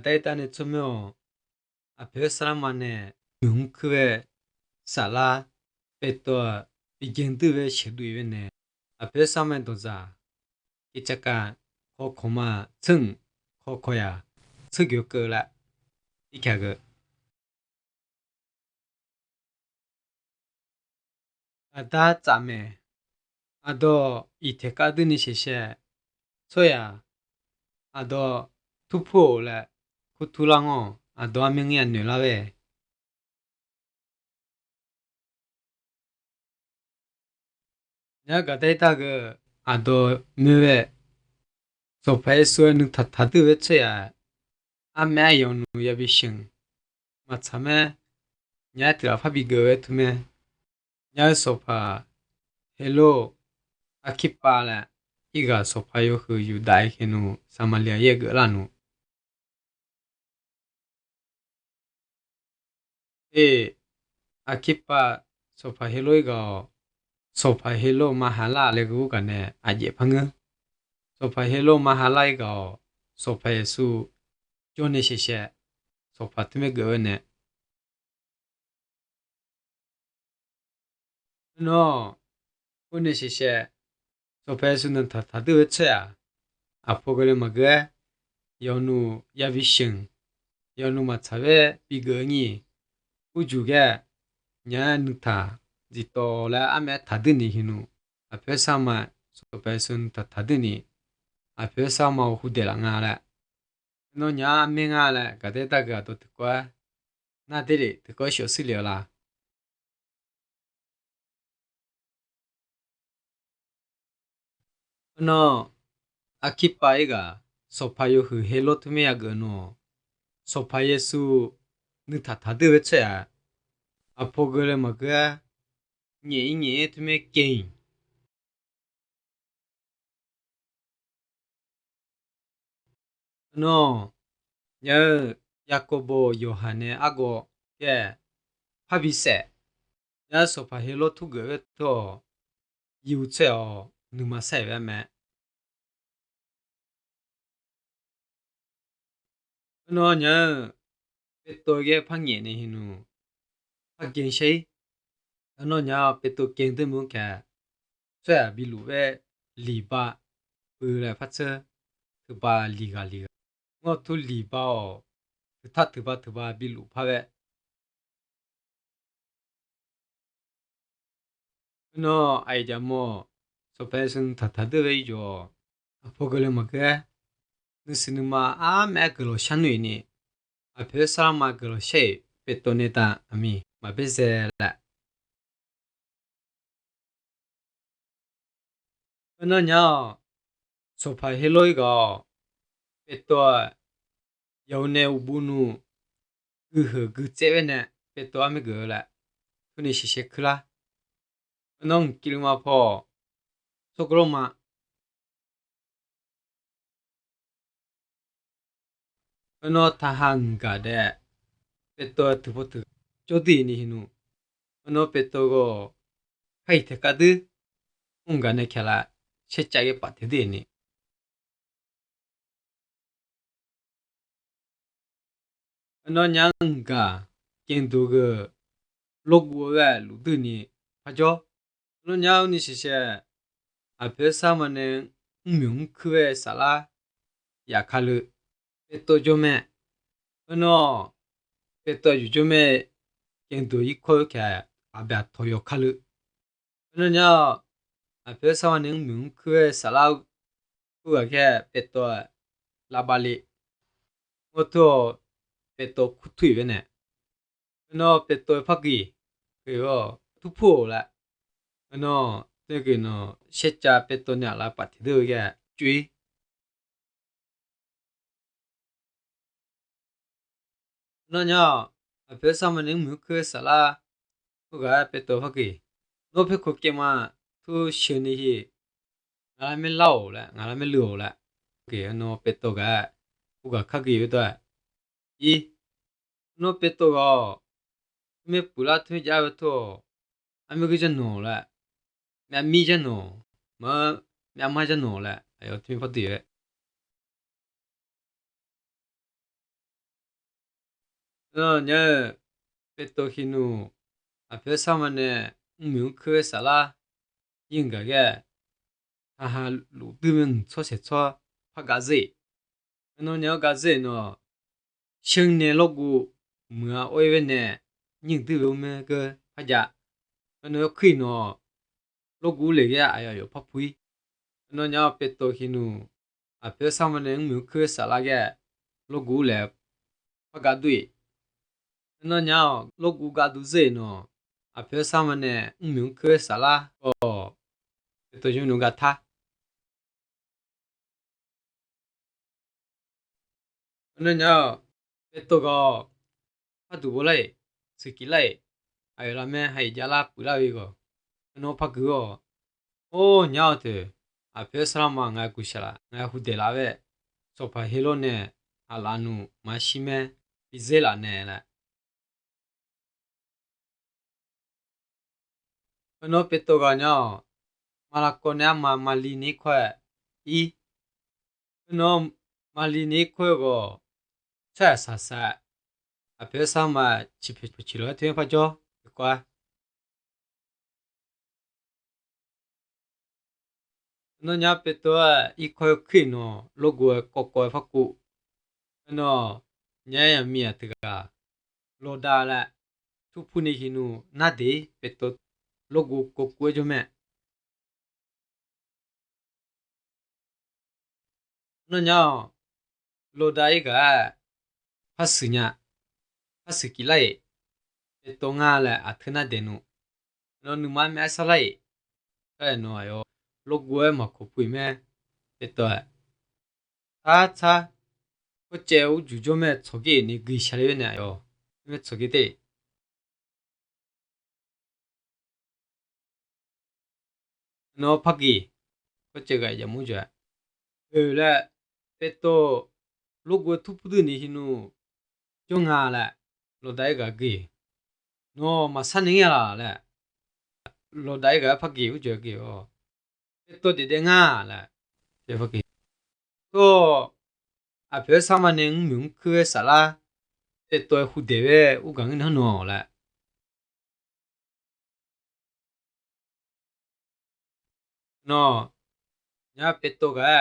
다이단에 처면 앞에 사람만에 능크에 살아 빼또 비겐드에 시도이네 앞에 사람은 도자 이자가 고마 층 고코야 측교거라 이캬그 아다 짜메 아도 이테카드니 셰셰 소야 아도 투포라 쿠투랑어 아도 아명이 안뇌라베 내가 데이터가 아도 뇌에 소파에서는 다드 외쳐야 아메요누 야비싱 마참에 냐트라 파비거 투메 냐 소파 헬로 아키파라 이가 소파요 그 유다이케누 사말리아 예거라누 에 아키파 소파 헬로이가 소파 헬로 마할라 레고가네 아제 방은 소파 헬로 마할라이가 소파에수 조네시셰 소파 투메 거네 너 오네시셰 소파에수는 다드 외쳐야 아포그레 마게 연우 야비싱 연우 마차베 비거니 우주게 냐누타 지토라 아메 다드니 히누 아페사마 소파에수는 다드니 아페사마 후데랑아라 너냐 밍아라 가데다가 또 듣고 나들이 듣고 쇼슬려라 너 아키파이가 소파요 그 헬로트메야거노 소파예수 느타 다드 외쳐야 아포그레 마게 녜녜 투메 게임 너 야 야코보 요하네 아고 게 파비세 야 소파 헬로투게토 유체어 누마세베메 너냐 베토게 방예네 히누 파겐셰 너냐 베토 겐데문케 쇠 비루베 리바 으레 파츠 그바 리갈리가 뭐 둘리바오 그타 드바 빌루 파베 너 아이자모 소페슨 타타드웨이죠 아포글레마게 느스누마 아메글로 샤누이니 아페사마글로 셰 베토네타 아미 마베젤라 너냐 소파 헬로이가 베토 요네 우부누 그 제베네 베토 아메글라 그니 시셰클라 넌 길마포 소그로마 너 타한가데 베토 드보트 조디니 히누 너 베토고 파이테카드 웅가네 켈라 셰짜게 빠테데니 너 냥가 겐도그 로그와 루드니 하죠 너 냐우니 시셰 아페사마네 웅명크웨 살라 야칼르 베토 조메 너 베토 유조메 겐도 이코케 아베 토요칼르 너냐 아페사마네 웅명크웨 살라 그게 베토 라발리 오토 베토 쿠투이베네 너 베토 파기 그요 투포라 너 되게 너 셰짜 베토냐라 파티드게 쥐 너냐 베사마네 무크 살라 그가 베토 파기 너 페코케마 투 슈니히 나라메 라오라 나라메 르오라 그게 너 베토가 그가 카기 요다 이 너 베토가 메 불라트 자베토 아메그잖노라 미잖노 뭐 미아마잖노라 아요 팀 파디에 no nya peto hinu apesa mane mu khwe sala yinga ge aha lu dumen cho se cho pa ga ze no nya ga ze no sheng ne logu mu a oi we ne ning du lo me ge ha ja no khwi no logu le ge aya yo pa pui no nya peto hinu apesa mane mu khwe sala ge logu le pa ga dui no nya logu ga du ze no apesa mane mu khwe sala o peto junu ga tha no nya peto go pa du bo lai siki lai ayo la me hai ja la pu la wi go no pa gu go o nya te apesa ma nga ku shala nga hu de la ve so pa helo ne ala nu ma shi me bizela ne la no peto ga nya mala ko ne ma mali ni khwa I no mali ni khwa go cha sa sa apesa ma chi pe chi lo te pa jo kwa no nya peto I khwa khwi no logo ko ko fa ku no nya ya mi ya te ga lo da la tu pu ni hinu na de peto logo ko ko jo me no nya lo da I ga pa su nya pa su ki lai peto nga la athna de nu no nu ma me sa lai no ayo logo ma ko pu me peto a cha ko che u ju jo me chogi ni gi sha le ne ayo me chogi de no pa gi ko che ga ya mu ja la peto logo tu pu ni hinu jo nga la lo dai ga gi no ma sa ni ya la lo dai ga pa gi u je gi o peto de nga la je pa gi to a pe sa ma ne mu khu sa la peto hu de we u ga ni no la no nya peto ga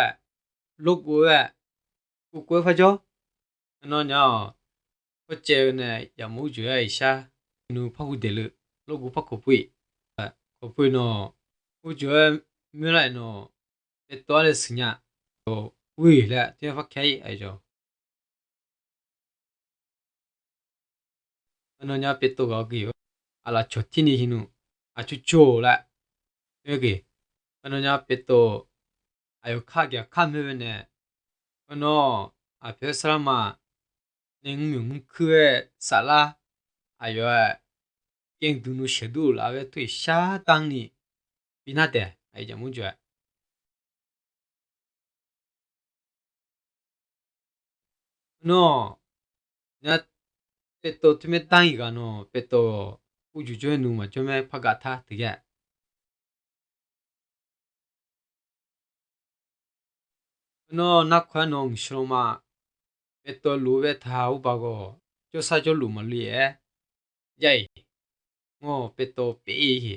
logo wa ku ko fa jo no nya ko che ne ya mu ju ai sha nu pa hu de le logo pa ko pui ko pui no u ju mi lai no peto le snya o wi la te fa kai ai jo no nya peto ga gi ala choti ni hinu a chu cho la 여기 no nya peto ayo kha gya kha me ne no a pe sa ma ning mu khwe sala ayo ken du nu shedu la ve tu sha tang ni bina de ai ja mu jo no nya peto tu me tang I ga no peto u ju jo nu ma jo me pha ga tha de ya no na khwa no shro ma peto lu ve tha u ba go jo sa jo lu ma li e jai ngo peto pe hi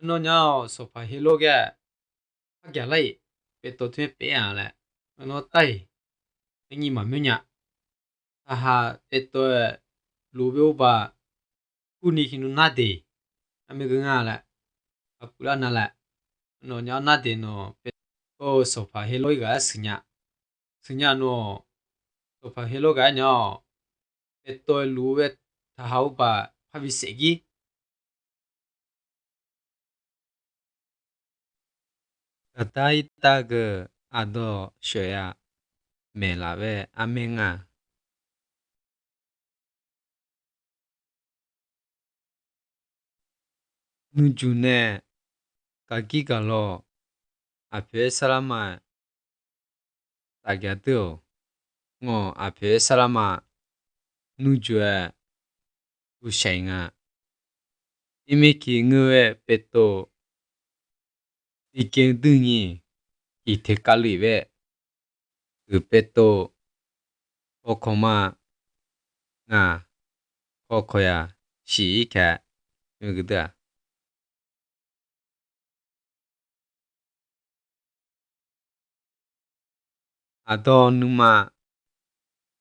no nya so pa hello ga gya lai peto tu pe ya la no tai ni ma me nya aha peto lu ve ba ku ni hinu na de ame ga nga la apula na la no nya na de no peto so pa hello ga snya no so pa hello ga nya peto lu ve tha hau ba pha bi se gi katai ta ge ado she ya me la ve ame nga nu ju ne ka gi ga lo a pe salama ta gya de ngo a pe salama nu ju e u shai nga ime ki ngwe peto iken du ni I te ka li ve คือเป็ดโตโอคอมางาขอขอยาสีแค่มือเดอาดอนุมา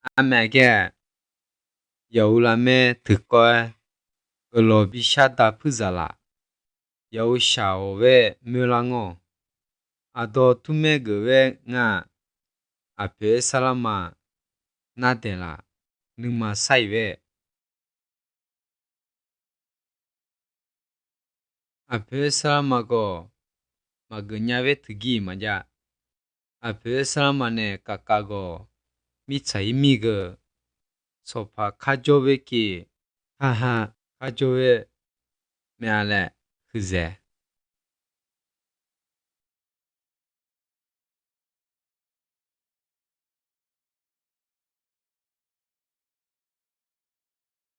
อาแมแกยาวลาเมถึกก็กลอบิชาดาพุซาลายาวชาวเวเมลังออาดอทุเมกเวงาอาเพสลามานาเดลานุมาไซเวอาเพสลามาโกมาเกญาเวทกีมาจาอาเพสลามาเนกากาโกมิไซมิเกโซฟาคาโจเวกีฮาฮาคาโจเวเมอาเลคือเซ